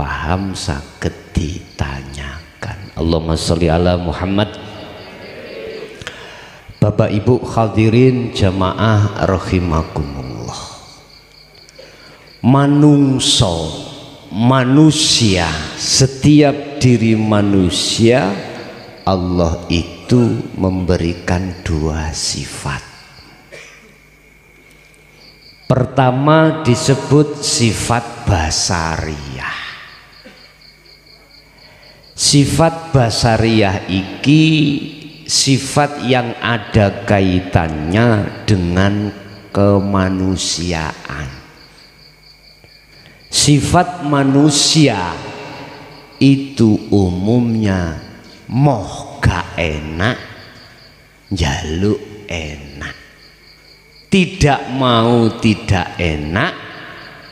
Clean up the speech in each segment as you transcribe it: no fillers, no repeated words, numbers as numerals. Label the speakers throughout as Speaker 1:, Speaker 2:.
Speaker 1: paham saged ditanyakan. Allahumma sholli ala Muhammad. Bapak Ibu hadirin jamaah rahimakumullah. Manusia, setiap diri manusia Allah itu memberikan dua sifat. Pertama disebut sifat basariyah. Sifat basariyah iki sifat yang ada kaitannya dengan kemanusiaan. Sifat manusia itu umumnya moh gak enak, njaluk enak. Tidak mau tidak enak,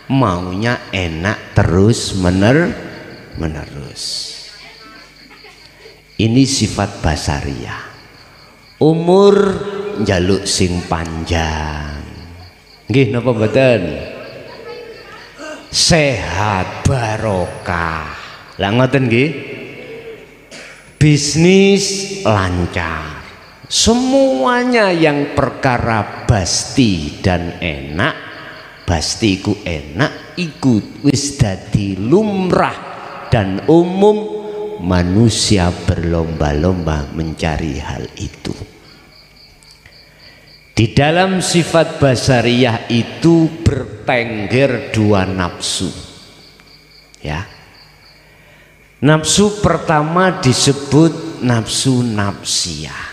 Speaker 1: maunya enak terus menerus. Ini sifat basariyah. Umur njaluk sing panjang. Nggih napa mboten? Sehat barokah. Lah ngoten nggih. Bisnis lancar. Semuanya yang perkara basti dan enak, basti iku enak, iku wis dadi lumrah dan umum, manusia berlomba-lomba mencari hal itu. Di dalam sifat basariyah itu bertengger dua nafsu. Ya. Nafsu pertama disebut nafsu nafsiyah.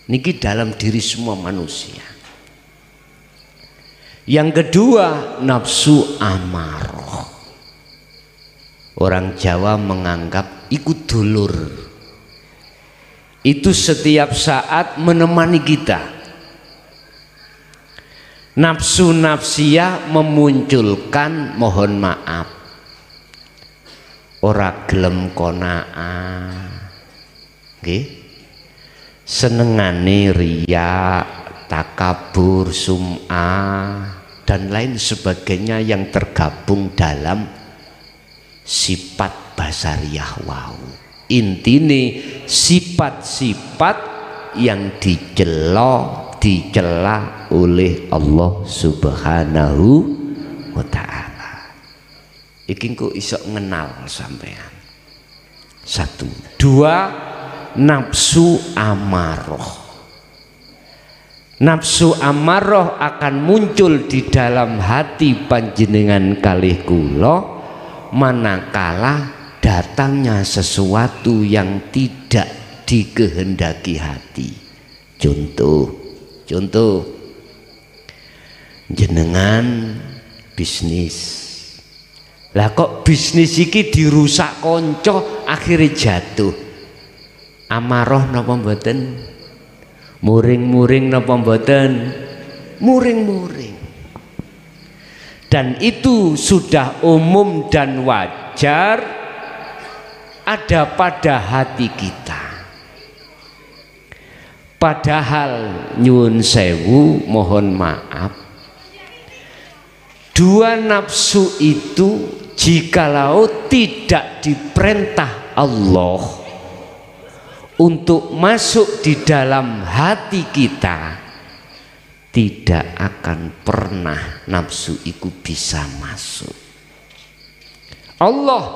Speaker 1: Niki dalam diri semua manusia. Yang kedua nafsu amarah. Orang Jawa menganggap ikut dulur. Itu setiap saat menemani kita. Nafsu nafsiyah memunculkan mohon maaf. Ora gelem konaa. Nggih. Senengane riya, takabur, sum'ah dan lain sebagainya yang tergabung dalam sifat basariyah wau. Intine sifat-sifat yang dicela oleh Allah Subhanahu wa ta'ala. Iki kok iso ngenal sampean. Satu, dua, nafsu amarah. Nafsu amarah akan muncul di dalam hati panjenengan kalih kula manakala datangnya sesuatu yang tidak dikehendaki hati. Contoh jenengan bisnis. Lah kok bisnis iki dirusak konco akhirnya jatuh. Amarah napa mboten? Muring-muring napa mboten? Muring-muring. Dan itu sudah umum dan wajar ada pada hati kita. Padahal nyuwun sewu mohon maaf, dua nafsu itu jikalau tidak diperintah Allah untuk masuk di dalam hati kita, tidak akan pernah nafsu itu bisa masuk. Allah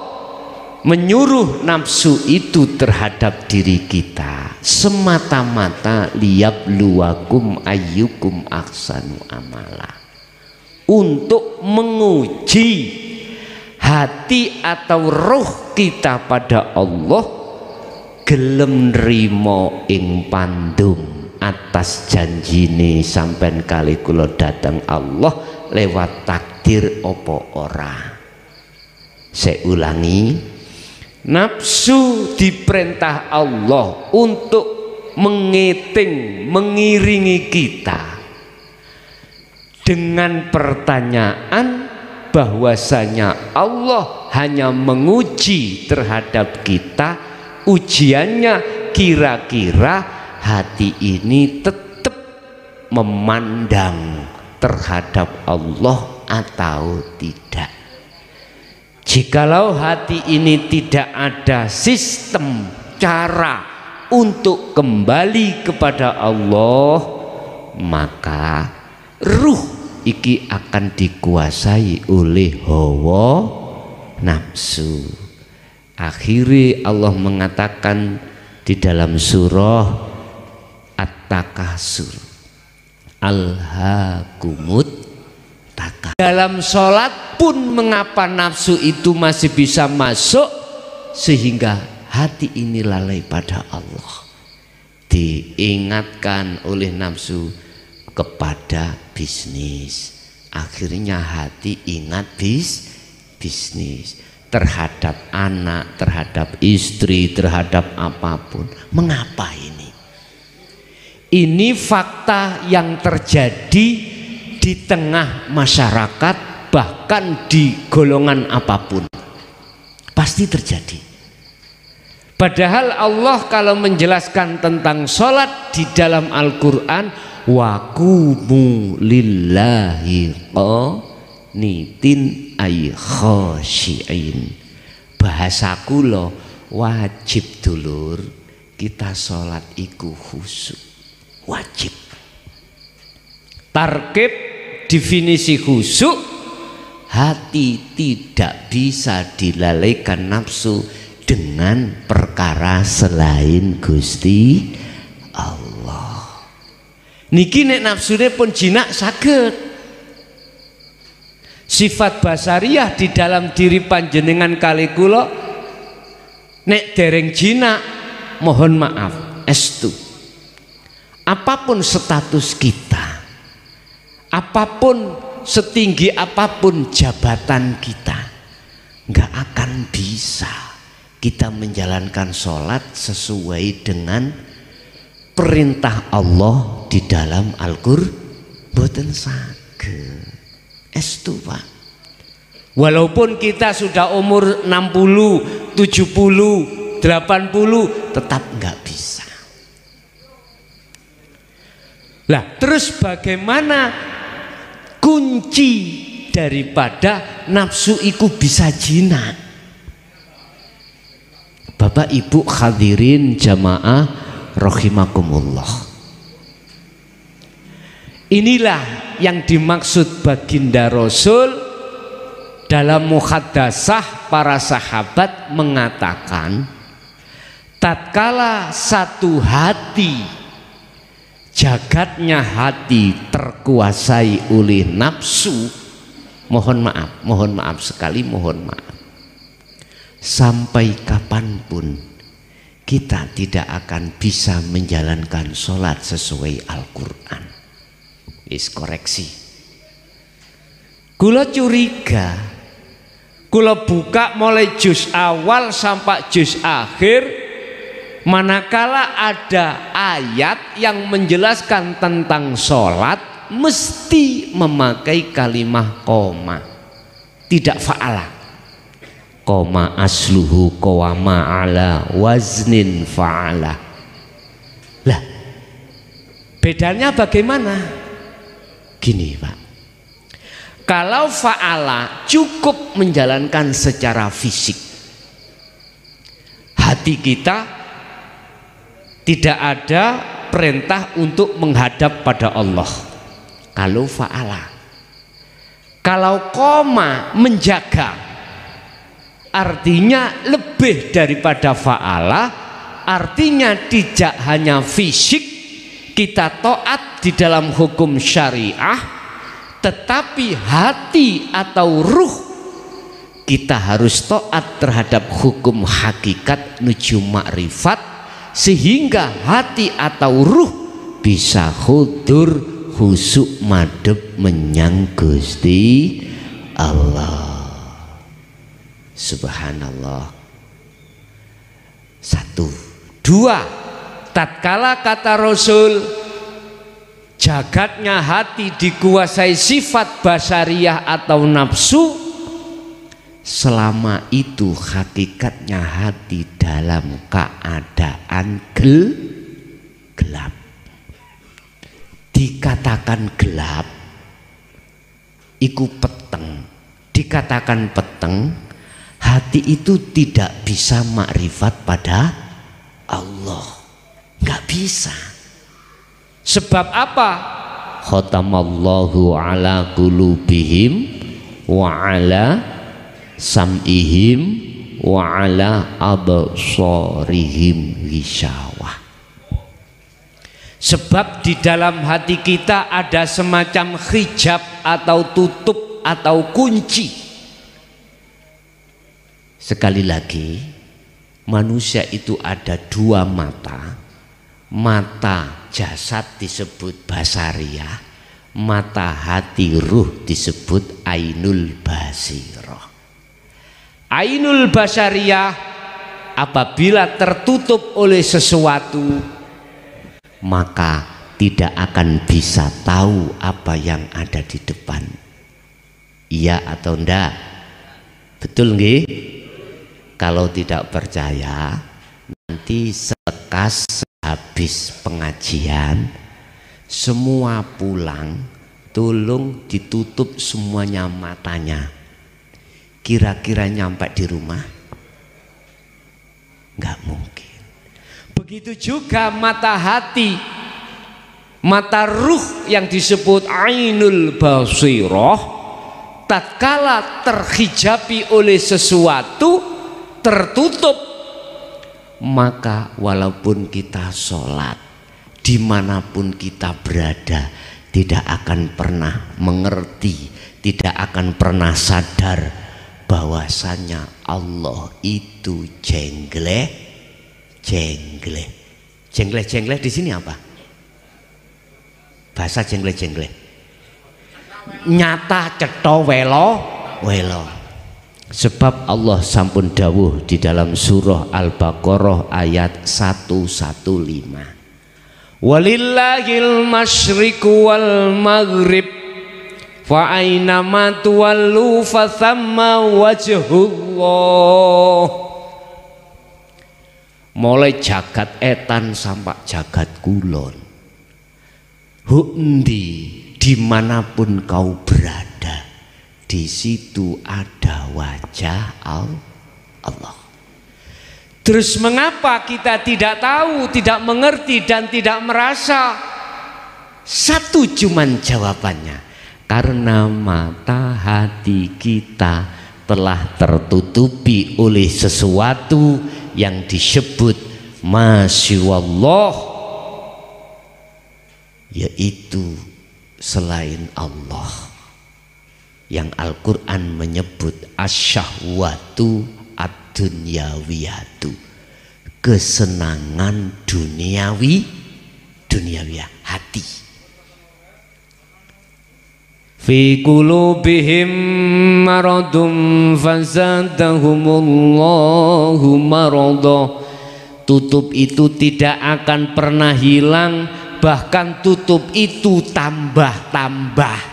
Speaker 1: menyuruh nafsu itu terhadap diri kita semata-mata liyabluwakum ayyukum ahsanu amala, untuk menguji hati atau roh kita pada Allah gelem nrimo ing pandung atas janjine sampean kali kula datang Allah lewat takdir opo ora. Saya ulangi, nafsu diperintah Allah untuk mengiting, mengiringi kita dengan pertanyaan bahwasanya Allah hanya menguji terhadap kita. Ujiannya kira-kira hati ini tetap memandang terhadap Allah atau tidak. Jikalau hati ini tidak ada sistem cara untuk kembali kepada Allah, maka ruh iki akan dikuasai oleh hawa nafsu. Akhirnya Allah mengatakan di dalam surah At-Takasur, alhaakumut takasur. Dalam sholat pun mengapa nafsu itu masih bisa masuk, sehingga hati ini lalai pada Allah. Diingatkan oleh nafsu kepada bisnis, akhirnya hati ingat bisnis terhadap anak, terhadap istri, terhadap apapun. Mengapa ini? Ini fakta yang terjadi di tengah masyarakat, bahkan di golongan apapun pasti terjadi. Padahal Allah kalau menjelaskan tentang sholat di dalam Al-Quran, wa qumu lillahi qanitin ay khashi'in. Bahasaku lo wajib dulur kita sholat iku khusyuk, wajib. Tarkib definisi khusyuk, hati tidak bisa dilalaikan nafsu dengan perkara selain Gusti Allah. Niki nek nafsune pun jinak saged. Sifat basariah di dalam diri panjenengan kali kula nek dereng jinak, mohon maaf estu. Apapun status kita, apapun setinggi apapun jabatan kita, nggak akan bisa kita menjalankan sholat sesuai dengan perintah Allah di dalam Al-Qur'an. Boten saged estu Pak. Walaupun kita sudah umur 60, 70, 80 tetap nggak bisa. Lah terus bagaimana kunci daripada nafsu iku bisa jinak? Bapak Ibu hadirin jamaah rahimakumullah. Inilah yang dimaksud baginda Rasul dalam muhadasah para sahabat mengatakan, tatkala satu hati, jagatnya hati terkuasai oleh nafsu, mohon maaf sekali, mohon maaf, sampai kapanpun kita tidak akan bisa menjalankan sholat sesuai Al-Quran. Koreksi, kula curiga, kula buka mulai juz awal sampai juz akhir, manakala ada ayat yang menjelaskan tentang sholat mesti memakai kalimah koma, tidak fa'ala. Koma asluhu qawama ala waznin fa'ala. Lah bedanya bagaimana? Gini Pak, kalau fa'ala cukup menjalankan secara fisik, hati kita tidak ada perintah untuk menghadap pada Allah. Kalau fa'ala, kalau koma menjaga, artinya lebih daripada fa'ala, artinya tidak hanya fisik kita taat di dalam hukum syariah, tetapi hati atau ruh kita harus taat terhadap hukum hakikat nuju ma'rifat, sehingga hati atau ruh bisa khudur khusyuk madhep menyang Gusti Allah. Subhanallah. 1, 2, tatkala kata Rasul jagatnya hati dikuasai sifat basariah atau nafsu, selama itu hakikatnya hati dalam keadaan gelap. Dikatakan gelap iku peteng, dikatakan peteng hati itu tidak bisa makrifat pada Allah, nggak bisa. Sebab apa? Khatamallahu ala qulubihim wa ala sam'ihim wa ala absarihim ghisyawah. Sebab di dalam hati kita ada semacam hijab atau tutup atau kunci. Sekali lagi, manusia itu ada dua mata. Mata jasad disebut basariyah, mata hati ruh disebut ainul basirah. Ainul basariyah apabila tertutup oleh sesuatu, maka tidak akan bisa tahu apa yang ada di depan. Iya atau enggak? Betul nggih? Kalau tidak percaya, nanti selekas habis pengajian semua pulang, tolong ditutup semuanya matanya. Kira-kira nyampe di rumah? Nggak mungkin. Begitu juga mata hati, mata ruh yang disebut ainul basirah, tatkala terhijabi oleh sesuatu, tertutup, maka walaupun kita sholat, dimanapun kita berada, tidak akan pernah mengerti, tidak akan pernah sadar bahwasanya Allah itu jengleh. Jengleh di sini apa? Bahasa jengleh. Nyata cetha welo. Sebab Allah sampun dawuh di dalam surah Al-Baqarah ayat 115. Walillahil masyriqu wal maghrib fa aina ma tuwallu fa thamma wajhullah. Mulai jagat etan sampai jagat kulon, hundi dimanapun kau berada, di situ ada wajah Allah. Terus mengapa kita tidak tahu, tidak mengerti dan tidak merasa? Satu cuman jawabannya, karena mata hati kita telah tertutupi oleh sesuatu yang disebut masyaallah, yaitu selain Allah, yang Al-Quran menyebut asyahwatu ad-dunyawiyatu, kesenangan duniawiyah hati. Fi qulubihim maradun fazadahumullahu marada. Tutup itu tidak akan pernah hilang, bahkan tutup itu tambah-tambah.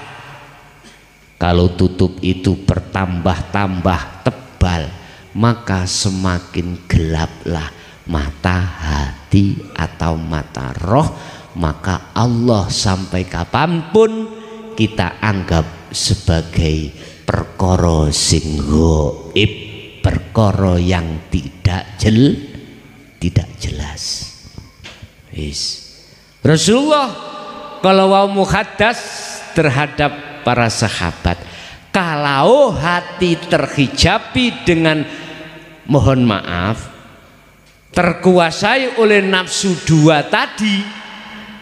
Speaker 1: Kalau tutup itu bertambah-tambah tebal, maka semakin gelaplah mata hati atau mata roh. Maka Allah sampai kapanpun kita anggap sebagai perkara sing gaib, perkara yang tidak jelas. Rasulullah kalau mau muhaddas terhadap para sahabat, kalau hati terhijabi dengan, mohon maaf, terkuasai oleh nafsu dua tadi,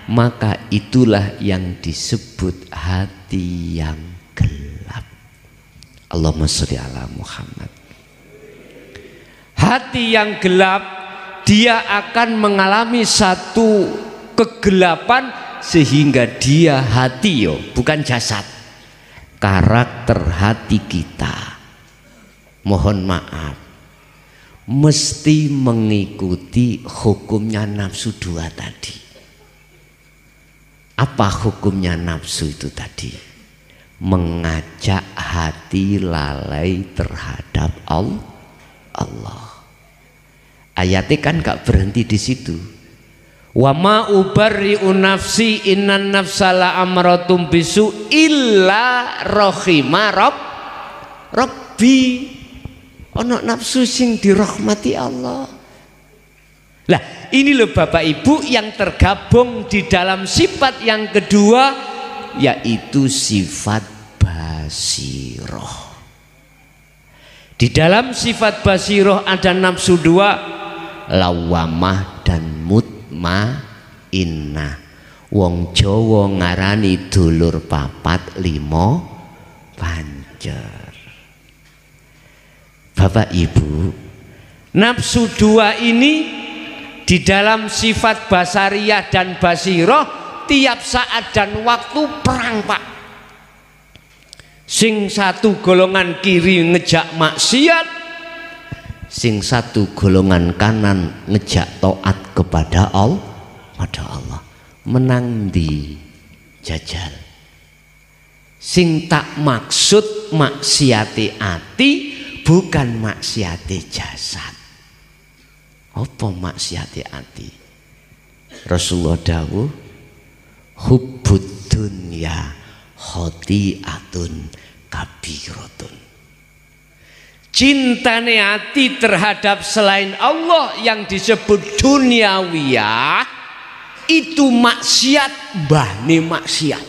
Speaker 1: maka itulah yang disebut hati yang gelap. Allahumma sholli ala Muhammad. Hati yang gelap, dia akan mengalami satu kegelapan sehingga dia hati, bukan jasad. Karakter hati kita, mohon maaf, mesti mengikuti hukumnya nafsu dua tadi. Apa hukumnya nafsu itu tadi? Mengajak hati lalai terhadap Allah. Ayatnya kan gak berhenti di situ. Wa ma ubarri'u nafsi innan nafsala amratum bisu illa rahima rabbi. Ono nafsu sing dirahmati Allah. Lah ini loh Bapak Ibu yang tergabung di dalam sifat yang kedua, yaitu sifat basiroh. Di dalam sifat basiroh ada nafsu dua, lawamah dan mutmainnah. Wong Jawa ngarani dulur papat limo pancer. Bapak Ibu, nafsu dua ini di dalam sifat basariyah dan basiroh tiap saat dan waktu perang, Pak. Sing satu golongan kiri ngejak maksiat, sing satu golongan kanan ngejak taat kepada Allah. Menang di jajal. Sing tak maksud maksiati ati, bukan maksiati jasad. Apa maksiati ati? Rasulullah dawuh, hubbud dunya khati'atun kabiratun. Cintane hati terhadap selain Allah yang disebut duniawiyah itu maksiat, mbahne maksiat.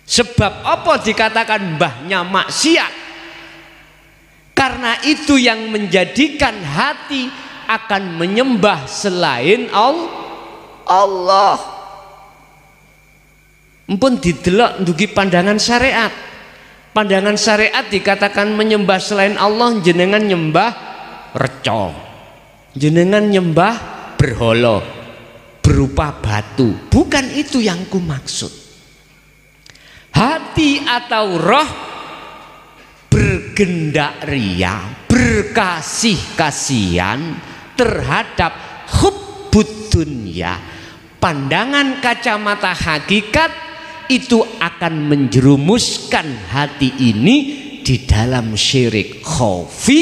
Speaker 1: Sebab apa dikatakan mbahnya maksiat? Karena itu yang menjadikan hati akan menyembah selain Allah. Mpun didelok ndugi pandangan syariat. Pandangan syariat dikatakan menyembah selain Allah, jenengan nyembah reca, jenengan nyembah berhala berupa batu. Bukan itu yang ku maksud. Hati atau roh bergendak ria, berkasih kasihan terhadap hubbud dunya. Pandangan kacamata hakikat itu akan menjerumuskan hati ini di dalam syirik khafi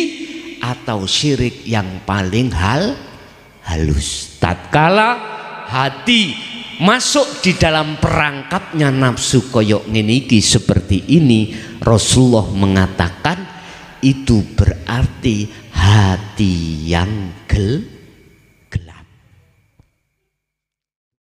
Speaker 1: atau syirik yang paling halus. Tatkala hati masuk di dalam perangkapnya nafsu koyok ngeniki seperti ini, Rasulullah mengatakan itu berarti hati yang gelap.